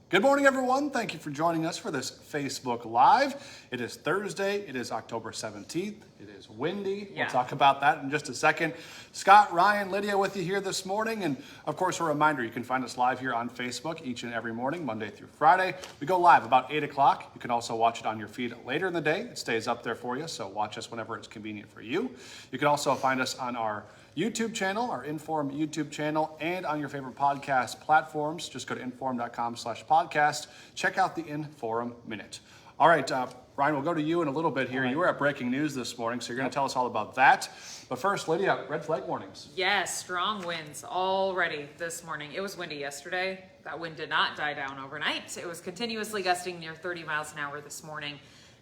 Good morning, everyone. Thank you for joining us for this Facebook Live. It is Thursday. It is October 17th. It is windy. Yeah. We'll talk about that in just a second. Scott, Ryan, Lydia with you here this morning. And of course, a reminder, you can find us live here on Facebook each and every morning, Monday through Friday. We go live about 8 o'clock. You can also watch it on your feed later in the day. It stays up there for you, so watch us whenever it's convenient for you. You can also find us on our YouTube channel, our Inform YouTube channel, and on your favorite podcast platforms. Just go to inform.com/podcast. Check out the Inform Minute. All right, Ryan, we'll go to you in a little bit here. Right. You were at breaking news this morning, so you're going to tell us all about that. But first, Lydia, red flag warnings. Yes, strong winds already this morning. It was windy yesterday. That wind did not die down overnight. It was continuously gusting near 30 miles an hour this morning.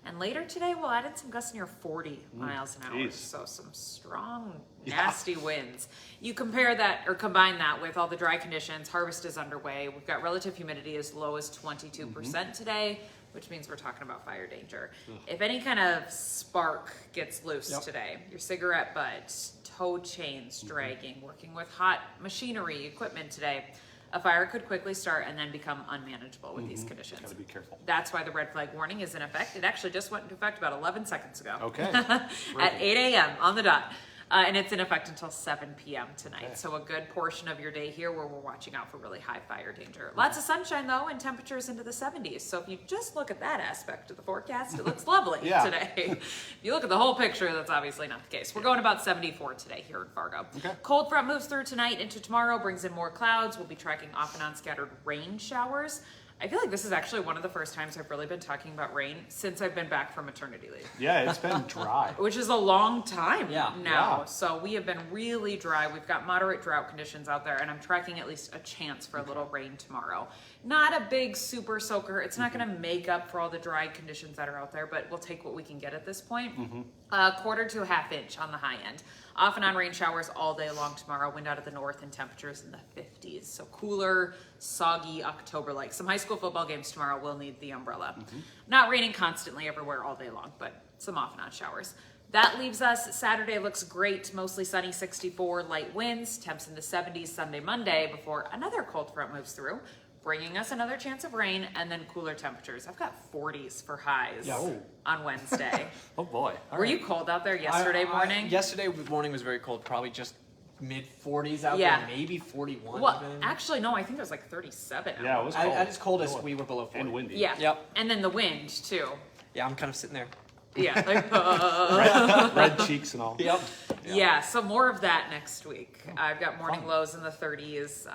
And later today, we'll add in some gusts near 40 miles an hour. Geez. So some strong, nasty winds. You compare that or combine that with all the dry conditions. Harvest is underway. We've got relative humidity as low as 22% today, which means we're talking about fire danger. If any kind of spark gets loose today, your cigarette butt, tow chains dragging, working with hot machinery, equipment today, a fire could quickly start and then become unmanageable with these conditions. Gotta be careful. That's why the red flag warning is in effect. It actually just went into effect about 11 seconds ago. Okay. At 8 a.m. on the dot. And it's in effect until 7 p.m. tonight. Okay. So a good portion of your day here where we're watching out for really high fire danger. Lots of sunshine though, and temperatures into the 70s. So if you just look at that aspect of the forecast, it looks lovely today. If you look at the whole picture, that's obviously not the case. We're going about 74 today here in Fargo. Okay. Cold front moves through tonight into tomorrow, brings in more clouds. We'll be tracking off and on scattered rain showers. I feel like this is actually one of the first times I've really been talking about rain since I've been back from maternity leave. Yeah, it's been dry. Which is a long time now. Yeah. So we have been really dry. We've got moderate drought conditions out there, and I'm tracking at least a chance for a little rain tomorrow. Not a big super soaker. It's not going to make up for all the dry conditions that are out there, but we'll take what we can get at this point. Quarter to a half inch on the high end. Off and on rain showers all day long tomorrow. Wind out of the north and temperatures in the 50s. So cooler, soggy October-like. Some high school football games tomorrow will need the umbrella. Not raining constantly everywhere all day long, but some off and on showers. That leaves us, Saturday looks great, mostly sunny, 64, light winds, temps in the 70s Sunday, Monday, before another cold front moves through, bringing us another chance of rain and then cooler temperatures. I've got 40s for highs on Wednesday. Oh boy. Were you cold out there yesterday morning? Yesterday morning was very cold, probably just mid-40s out there, maybe 41 Well, even. actually, no, I think it was like 37 out. Yeah, it was cold. At its coldest, we were below 40. And windy. Yeah. Yep. And then the wind, too. Yeah, I'm kind of sitting there. Yeah. Like, Red cheeks and all. Yep. Yeah, so more of that next week. I've got morning lows in the 30s.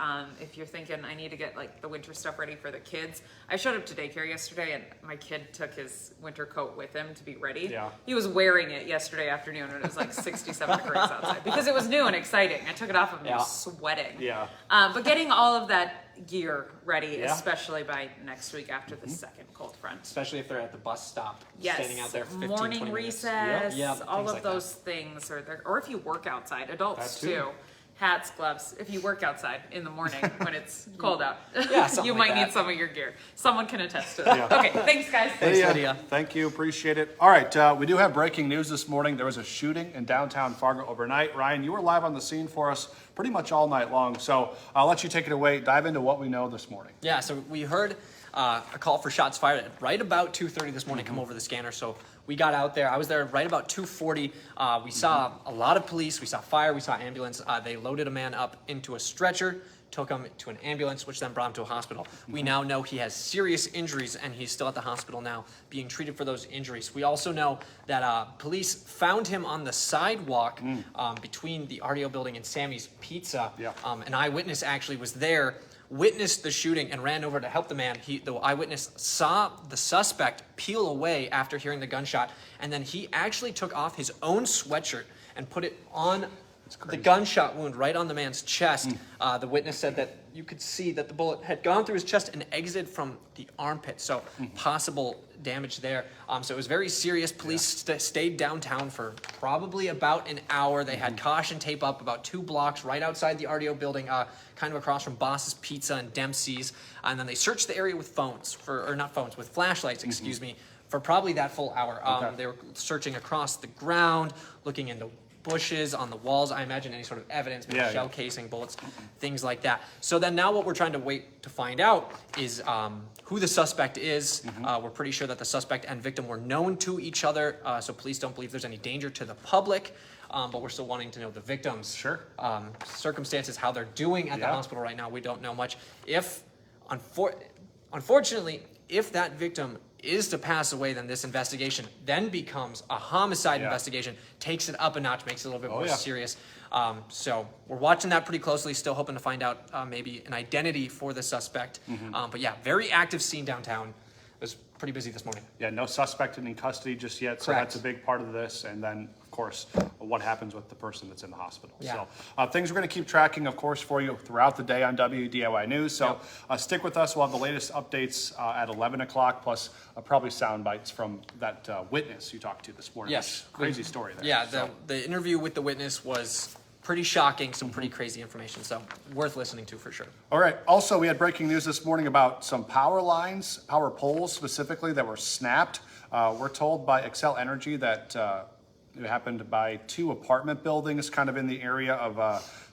If you're thinking I need to get like the winter stuff ready for the kids, I showed up to daycare yesterday and my kid took his winter coat with him to be ready. Yeah. He was wearing it yesterday afternoon and it was like 67 degrees outside because it was new and exciting. I took it off and he was sweating. Yeah. But getting all of that gear ready, especially by next week after the second cold front. Especially if they're at the bus stop, Yes, standing out there for 15, morning 20 recess, minutes. all things of like those things are there. Or if you work outside, adults That too. too. Hats, gloves. If you work outside in the morning when it's cold out, something you like might that. need some of your gear. Someone can attest to that. Okay, thanks guys. Thanks, Lydia. Thank you. Appreciate it. All right, we do have breaking news this morning. There was a shooting in downtown Fargo overnight. Ryan, you were live on the scene for us pretty much all night long. So I'll let you take it away. Dive into what we know this morning. Yeah, so we heard a call for shots fired at right about 2:30 this morning, come over the scanner. So we got out there. I was there right about 2:40. We saw a lot of police. We saw fire. We saw ambulance. They loaded a man up into a stretcher, took him to an ambulance, which then brought him to a hospital. We now know he has serious injuries, and he's still at the hospital now being treated for those injuries. We also know that police found him on the sidewalk between the RDO building and Sammy's Pizza. Yeah. An eyewitness actually was there, witnessed the shooting, and ran over to help the man. The eyewitness saw the suspect peel away after hearing the gunshot, and then he actually took off his own sweatshirt and put it on the gunshot wound right on the man's chest. The witness said that you could see that the bullet had gone through his chest and exited from the armpit, so possible damage there. So it was very serious. Police stayed downtown for probably about an hour. They had caution tape up about 2 blocks right outside the RDO building, kind of across from Boss's Pizza and Dempsey's. And then they searched the area with with flashlights, excuse me, for probably that full hour. They were searching across the ground, looking into bushes on the walls. I imagine any sort of evidence, maybe Yeah, shell yeah. casing, bullets, things like that. So then now what we're trying to wait to find out is who the suspect is. We're pretty sure that the suspect and victim were known to each other, so police don't believe there's any danger to the public. But we're still wanting to know the victims' Sure. circumstances, how they're doing at the Yeah. hospital right now. We don't know much. Unfortunately, if that victim is to pass away, then this investigation then becomes a homicide Yeah. investigation, takes it up a notch, makes it a little bit more yeah. serious. So we're watching that pretty closely, still hoping to find out maybe an identity for the suspect. But yeah, very active scene downtown. It was pretty busy this morning. Yeah, no suspect in custody just yet, so Correct. that's a big part of this. And then, of course, what happens with the person that's in the hospital. Yeah. So things we're going to keep tracking, of course, for you throughout the day on WDAY News. So stick with us. We'll have the latest updates at 11 o'clock, plus probably sound bites from that witness you talked to this morning. Yes. Crazy story there. Yeah, So, the interview with the witness was pretty shocking, some pretty crazy information, so worth listening to for sure. all right. Also, we had breaking news this morning about some power lines, power poles specifically, that were snapped. We're told by Xcel Energy that it happened by 2 apartment buildings kind of in the area of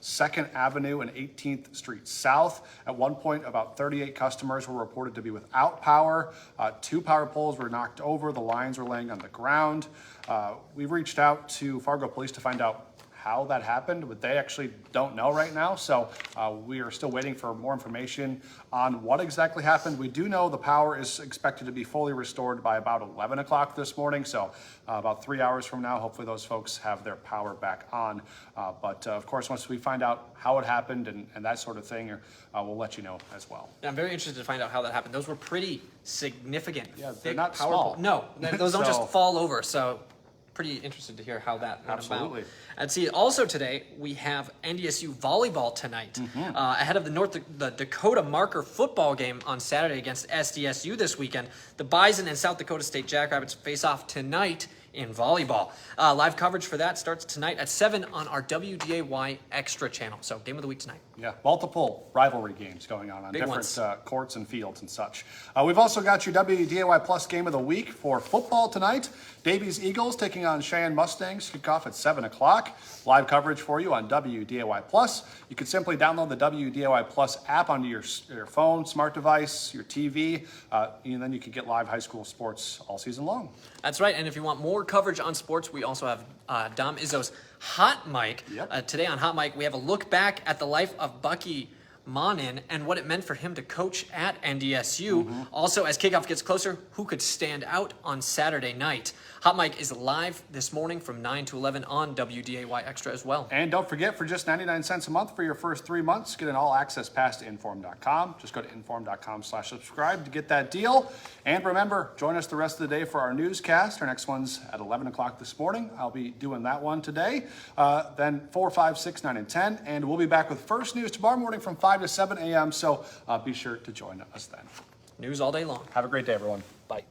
2nd Avenue and 18th Street South. At one point, about 38 customers were reported to be without power. 2 power poles were knocked over. The lines were laying on the ground. We've reached out to Fargo Police to find out how that happened, but they actually don't know right now. So we are still waiting for more information on what exactly happened. We do know the power is expected to be fully restored by about 11 o'clock this morning. So about 3 hours from now, hopefully those folks have their power back on. But of course, once we find out how it happened and that sort of thing, we'll let you know as well. Yeah, I'm very interested to find out how that happened. Those were pretty significant. Yeah, they're thick not power small. pole- No, those don't So- just fall over. So pretty interested to hear how that went Absolutely. about. And see, also today we have NDSU volleyball tonight ahead of the Dakota Marker football game on Saturday against SDSU this weekend. The Bison and South Dakota State Jackrabbits face off tonight in volleyball. Live coverage for that starts tonight at 7 on our WDAY Extra channel. So game of the week tonight. Yeah, multiple rivalry games going on Big different ones. courts and fields and such. We've also got your WDAY Plus game of the week for football tonight. Davies Eagles taking on Cheyenne Mustangs. Kick off at 7 o'clock. Live coverage for you on WDAY Plus. You can simply download the WDAY Plus app onto your phone, smart device, your TV, and then you can get live high school sports all season long. That's right. And if you want more coverage on sports, we also have Dom Izzo's Hot Mic. Yep. Today on Hot Mic, we have a look back at the life of Bucky Monin and what it meant for him to coach at NDSU. Also, as kickoff gets closer, who could stand out on Saturday night? Hot Mic is live this morning from 9 to 11 on WDAY Extra as well. And don't forget, for just 99 cents a month for your first 3 months, get an all-access pass to inform.com. Just go to inform.com/subscribe to get that deal. And remember, join us the rest of the day for our newscast. Our next one's at 11 o'clock this morning. I'll be doing that one today. Then 4, 5, 6, 9, and 10. And we'll be back with First News tomorrow morning from 5 to 7 a.m. So be sure to join us then. News all day long. Have a great day, everyone. Bye.